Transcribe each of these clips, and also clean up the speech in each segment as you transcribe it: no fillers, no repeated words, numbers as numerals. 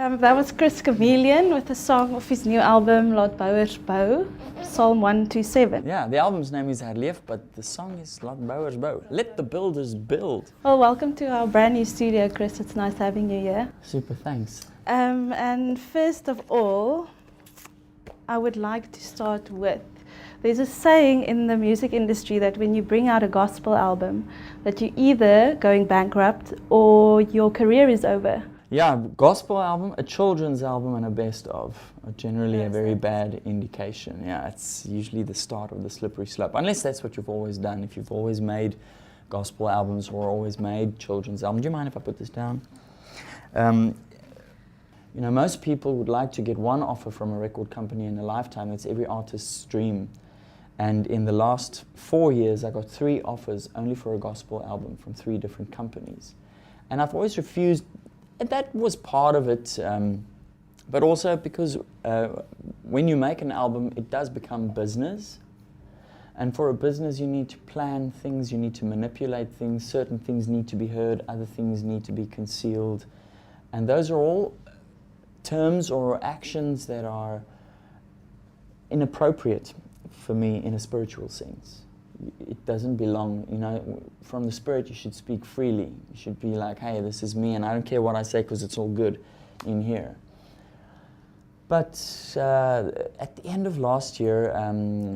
That was Chris Chameleon with a song off his new album, Laat Bouwers Bou, Psalm 127. Yeah, the album's name is Herleef, but the song is Laat Bouwers Bou. Let the builders build. Well, welcome to our brand new studio, Chris. It's nice having you here. Super, thanks. And first of all, I would like to start with, there's a saying in the music industry that when you bring out a gospel album, that you're either going bankrupt or your career is over. Yeah, gospel album, a children's album, and a best of are generally a very bad indication. Yeah, it's usually the start of the slippery slope, unless that's what you've always done. If you've always made gospel albums or always made children's albums. Do you mind if I put this down? You know, most people would like to get one offer from a record company in a lifetime. It's every artist's dream. And in the last 4 years, I got 3 offers only for a gospel album from 3 different companies. And I've always refused. That was part of it, but also because when you make an album, it does become business. And for a business, you need to plan things, you need to manipulate things, certain things need to be heard, other things need to be concealed. And those are all terms or actions that are inappropriate for me in a spiritual sense. It doesn't belong, you know, from the Spirit you should speak freely. You should be like, hey, this is me and I don't care what I say because it's all good in here. But at the end of last year,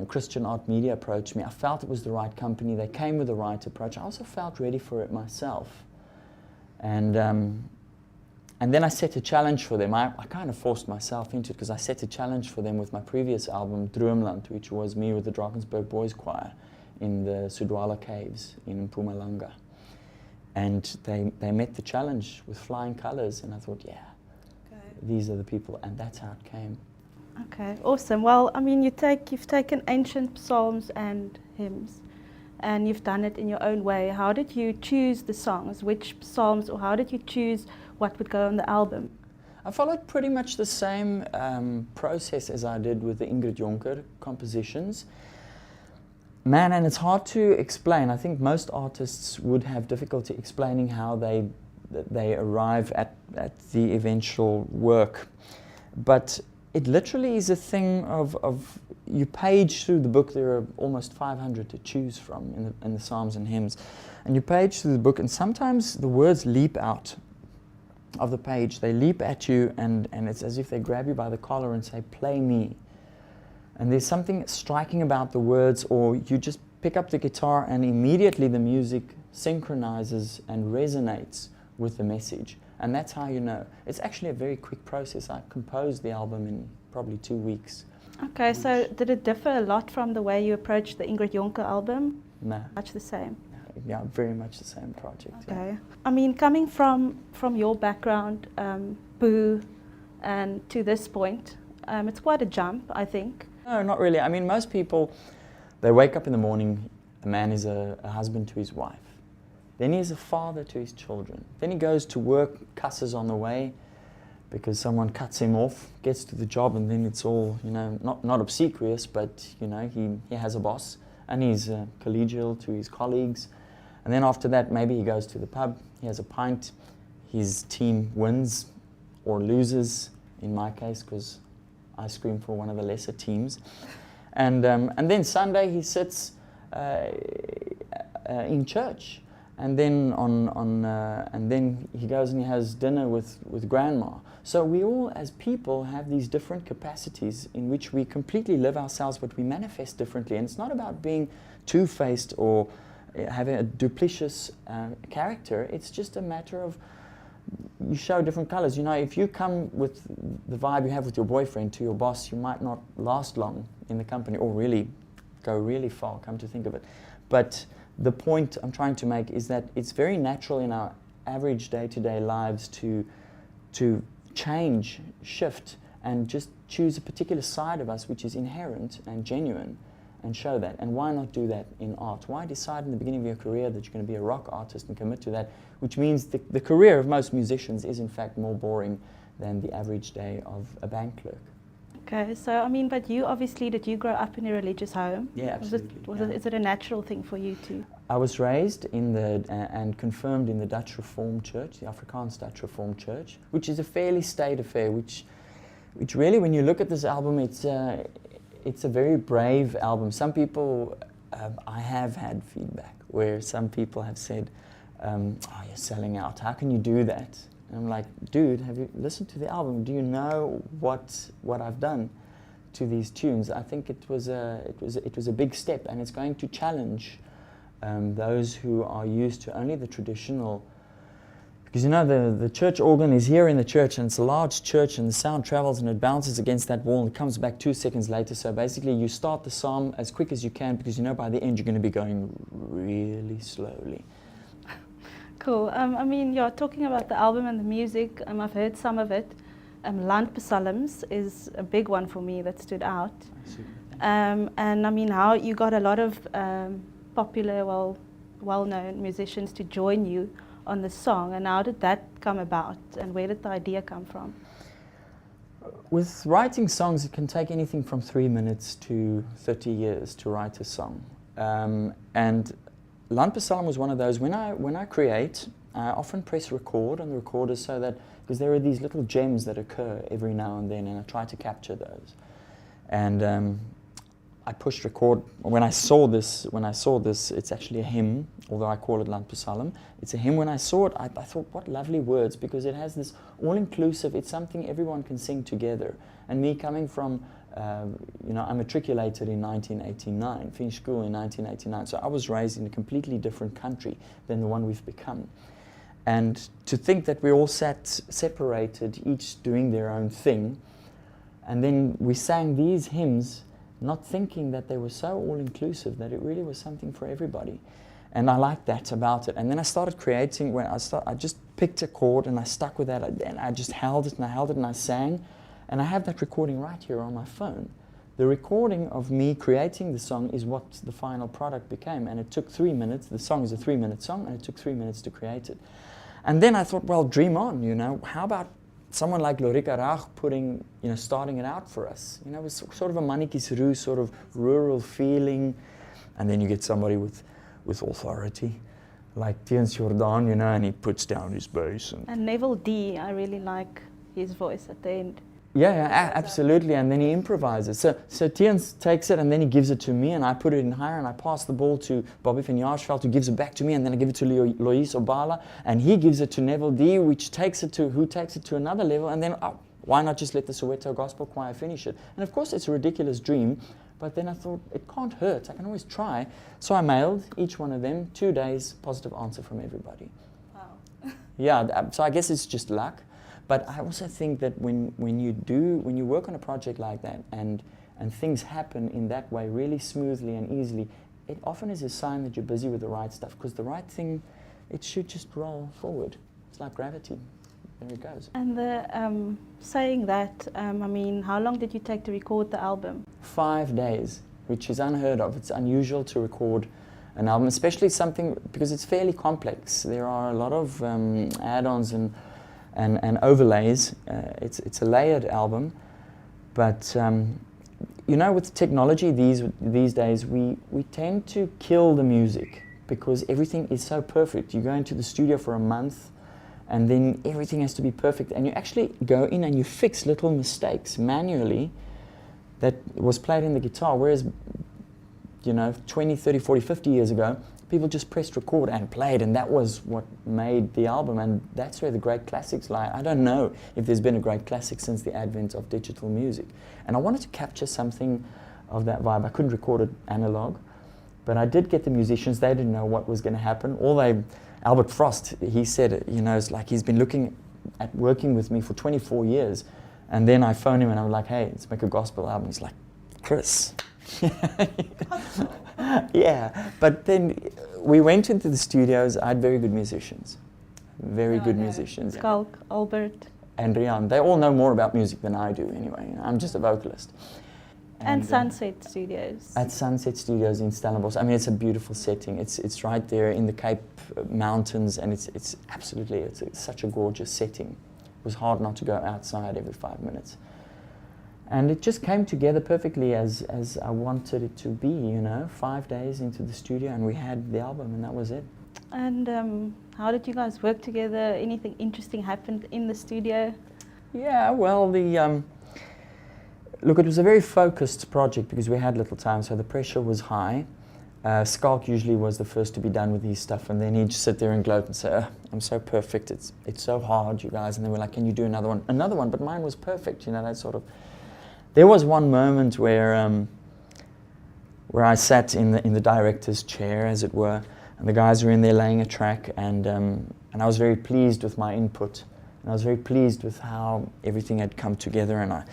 Christian Art Media approached me. I felt it was the right company. They came with the right approach. I also felt ready for it myself. And then I set a challenge for them. I kind of forced myself into it because I set a challenge for them with my previous album, Droomland, which was me with the Drakensberg Boys Choir in the Sudwala Caves in Mpumalanga. And they met the challenge with flying colors, and I thought, yeah, these are the people, and that's how it came. Okay, awesome. Well, I mean, you've taken ancient psalms and hymns, and you've done it in your own way. How did you choose the songs? Which psalms, or how did you choose what would go on the album? I followed pretty much the same process as I did with the Ingrid Jonker compositions. Man, and it's hard to explain. I think most artists would have difficulty explaining how they arrive at the eventual work. But it literally is a thing of you page through the book. There are almost 500 to choose from in the Psalms and hymns. And you page through the book, and sometimes the words leap out of the page. They leap at you, and it's as if they grab you by the collar and say, play me. And there's something striking about the words, or you just pick up the guitar and immediately the music synchronizes and resonates with the message. And that's how you know. It's actually a very quick process. I composed the album in probably 2 weeks. Okay, so did it differ a lot from the way you approached the Ingrid Jonker album? No. Much the same? Yeah, very much the same project. Okay. Yeah. I mean, coming from your background, Boo, and to this point, it's quite a jump, I think. No, not really. I mean, most people, they wake up in the morning, a man is a husband to his wife. Then he is a father to his children. Then he goes to work, cusses on the way because someone cuts him off, gets to the job, and then it's all, you know, not obsequious, but, you know, he has a boss and he's collegial to his colleagues. And then after that, maybe he goes to the pub, he has a pint, his team wins or loses, in my case, because I scream for one of the lesser teams. And then Sunday he sits in church. And then and then he goes and he has dinner with grandma. So we all, as people, have these different capacities in which we completely live ourselves, but we manifest differently. And it's not about being two-faced or having a duplicitous character. It's just a matter of you show different colors. You know, if you come with the vibe you have with your boyfriend to your boss, you might not last long in the company, or really go really far, come to think of it. But the point I'm trying to make is that it's very natural in our average day-to-day lives to change, shift, and just choose a particular side of us which is inherent and genuine, and show that. And why not do that in art? Why decide in the beginning of your career that you're going to be a rock artist and commit to that, which means the career of most musicians is in fact more boring than the average day of a bank clerk. Okay, so I mean, but you obviously, did you grow up in a religious home? Yeah, absolutely. Is it a natural thing for you to? I was raised in the and confirmed in the Dutch Reformed Church, the Afrikaans Dutch Reformed Church, which is a fairly staid affair. Which really, when you look at this album, it's a very brave album. Some people, I have had feedback where some people have said, "Oh, you're selling out. How can you do that?" And I'm like, "Dude, have you listened to the album? Do you know what I've done to these tunes?" I think it was a big step, and it's going to challenge those who are used to only the traditional. Because you know the church organ is here in the church, and it's a large church, and the sound travels and it bounces against that wall and it comes back 2 seconds later. So basically, you start the psalm as quick as you can, because you know by the end you're going to be going really slowly. Cool. I mean, you're talking about the album and the music. I've heard some of it. Landpsalms is a big one for me that stood out. And I mean, how you got a lot of popular, well-known musicians to join you on the song, and how did that come about, and where did the idea come from? With writing songs, it can take anything from 3 minutes to 30 years to write a song. And Landpsalm was one of those. When I create, I often press record on the recorder, so that, because there are these little gems that occur every now and then, and I try to capture those. And I pushed record. When I saw this, it's actually a hymn, although I call it Landpsalm. It's a hymn. When I saw it, I thought, what lovely words, because it has this all-inclusive, it's something everyone can sing together. And me coming from, I matriculated in 1989, finished school in 1989, so I was raised in a completely different country than the one we've become. And to think that we all sat separated, each doing their own thing, and then we sang these hymns, not thinking that they were so all-inclusive, that it really was something for everybody. And I liked that about it. And then I started creating. I just picked a chord and I stuck with that, and I just held it and I held it and I sang. And I have that recording right here on my phone. The recording of me creating the song is what the final product became. And it took 3 minutes. The song is a 3-minute song, and it took 3 minutes to create it. And then I thought, well, dream on, How about someone like Lorika Rach starting it out for us? It was sort of a Manikisru, sort of rural feeling. And then you get somebody with authority, like Tiens Jordan, and he puts down his bass. And Neville D, I really like his voice at the end. Yeah, absolutely. And then he improvises. So Tiens takes it and then he gives it to me, and I put it in higher, and I pass the ball to Bobby van Jaarsveld, who gives it back to me, and then I give it to Lois Obala, and he gives it to Neville D, who takes it to another level, and then why not just let the Soweto Gospel Choir finish it? And of course it's a ridiculous dream, but then I thought, it can't hurt, I can always try. So I mailed each one of them, 2 days, positive answer from everybody. Wow. Yeah, so I guess it's just luck. But I also think that when you work on a project like that, and things happen in that way really smoothly and easily, it often is a sign that you're busy with the right stuff, because the right thing, it should just roll forward. It's like gravity. There it goes. And saying that, how long did you take to record the album? 5 days, which is unheard of. It's unusual to record an album, especially something, because it's fairly complex. There are a lot of add-ons and overlays. It's a layered album, but with technology these days, we tend to kill the music, because everything is so perfect. You go into the studio for a month, and then everything has to be perfect, and you actually go in and you fix little mistakes manually that was played in the guitar, whereas 20, 30, 40, 50 years ago, people just pressed record and played, and that was what made the album, and that's where the great classics lie. I don't know if there's been a great classic since the advent of digital music. And I wanted to capture something of that vibe. I couldn't record it analog, but I did get the musicians. They didn't know what was going to happen. Albert Frost, he said, it's like he's been looking at working with me for 24 years. And then I phoned him and I was like, hey, let's make a gospel album. He's like, Chris. Yeah, but then we went into the studios. I had very good musicians, musicians. Skalk, Albert. And Rian. They all know more about music than I do anyway. I'm just a vocalist. And Sunset Studios. At Sunset Studios in Stellenbosch. It's a beautiful setting. It's right there in the Cape Mountains, and it's such a gorgeous setting. It was hard not to go outside every 5 minutes. And it just came together perfectly as I wanted it to be, you know, 5 days into the studio and we had the album and that was it. And how did you guys work together? Anything interesting happened in the studio? Yeah, well, look, it was a very focused project because we had little time, so the pressure was high. Skalk usually was the first to be done with his stuff, and then he'd just sit there and gloat and say, "Oh, I'm so perfect, it's so hard, you guys." And they were like, "Can you do another one?" Another one, but mine was perfect, you know, that sort of. There was one moment where I sat in the director's chair, as it were, and the guys were in there laying a track, and I was very pleased with my input, and I was very pleased with how everything had come together, and I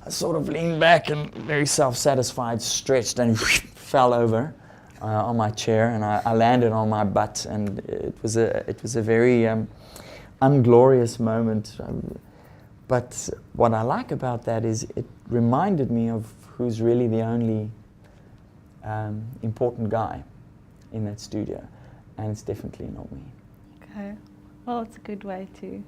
sort of leaned back and very self-satisfied, stretched and fell over on my chair, and I landed on my butt, and it was a very unglorious moment. But what I like about that is it reminded me of who's really the only important guy in that studio, and it's definitely not me. Okay, well, it's a good way to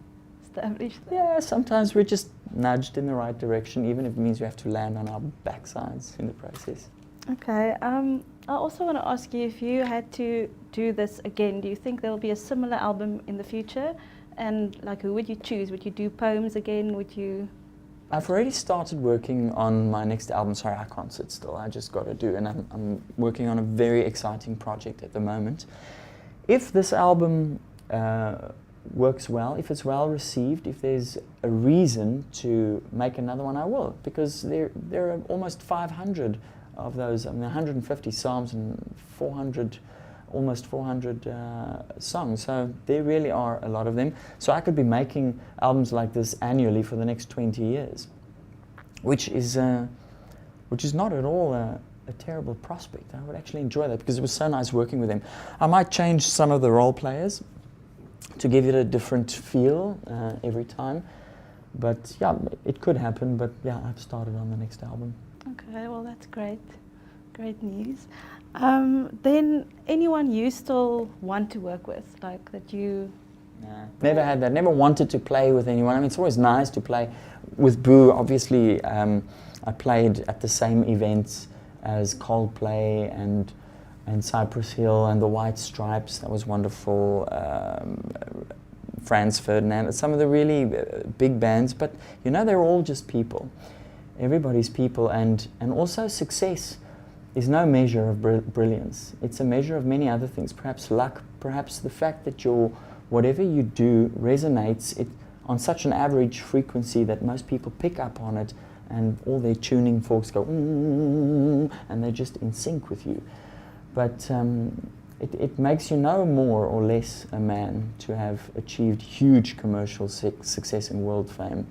establish that. Yeah, sometimes we're just nudged in the right direction, even if it means we have to land on our backsides in the process. Okay, I also want to ask you, if you had to do this again, do you think there will be a similar album in the future? And like, who would you choose? Would you do poems again? Would you? I've already started working on my next album. Sorry, I can't sit still. I just got to do, and I'm working on a very exciting project at the moment. If this album works well, if it's well received, if there's a reason to make another one, I will, because there are almost 500 of those. I mean, 150 psalms and 400, almost 400 songs. So there really are a lot of them. So I could be making albums like this annually for the next 20 years, which is not at all a terrible prospect. I would actually enjoy that because it was so nice working with them. I might change some of the role players to give it a different feel every time. But yeah, it could happen. But yeah, I've started on the next album. Okay, well, that's great. Great news. Then anyone you still want to work with, like that you... Nah, never had that. Never wanted to play with anyone. I mean, it's always nice to play with Boo. Obviously, I played at the same events as Coldplay and Cypress Hill and the White Stripes. That was wonderful. Franz Ferdinand. Some of the really big bands. But, you know, they're all just people. Everybody's people. And also success is no measure of brilliance. It's a measure of many other things. Perhaps luck, perhaps the fact that whatever you do resonates on such an average frequency that most people pick up on it, and all their tuning forks go, and they're just in sync with you. But it makes you no more or less a man to have achieved huge commercial success and world fame.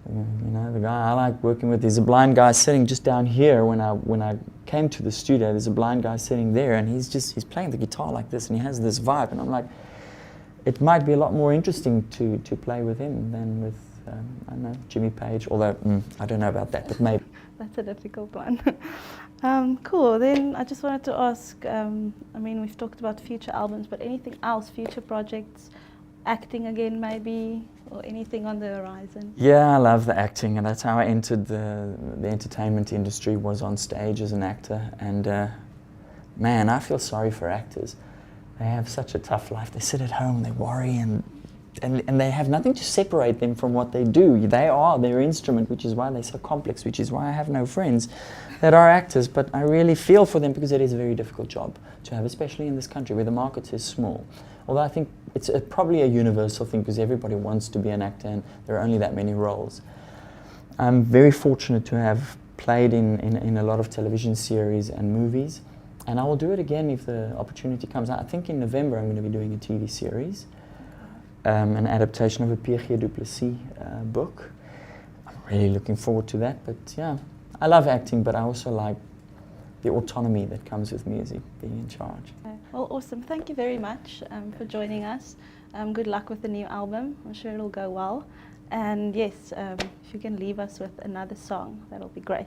You know, the guy I like working with, there's a blind guy sitting just down here. When I came to the studio, there's a blind guy sitting there, and he's playing the guitar like this, and he has this vibe, and I'm like, it might be a lot more interesting to play with him than with I don't know, Jimmy Page. Although I don't know about that, but maybe. That's a difficult one. Cool. Then I just wanted to ask. I mean, we've talked about future albums, but anything else? Future projects? Acting again, maybe, or anything on the horizon? Yeah, I love the acting, and that's how I entered the entertainment industry, was on stage as an actor. And man, I feel sorry for actors. They have such a tough life. They sit at home, they worry, and they have nothing to separate them from what they do. They are their instrument, which is why they're so complex, which is why I have no friends that are actors. But I really feel for them because it is a very difficult job to have, especially in this country where the market is small. Although I think it's probably a universal thing because everybody wants to be an actor and there are only that many roles. I'm very fortunate to have played in a lot of television series and movies, and I will do it again if the opportunity comes. I think in November I'm going to be doing a TV series, an adaptation of a Pierre du Plessis book. I'm really looking forward to that, but yeah, I love acting, but I also like the autonomy that comes with music, being in charge. Okay. Well, awesome. Thank you very much for joining us. Good luck with the new album. I'm sure it'll go well. And yes, if you can leave us with another song, that'll be great.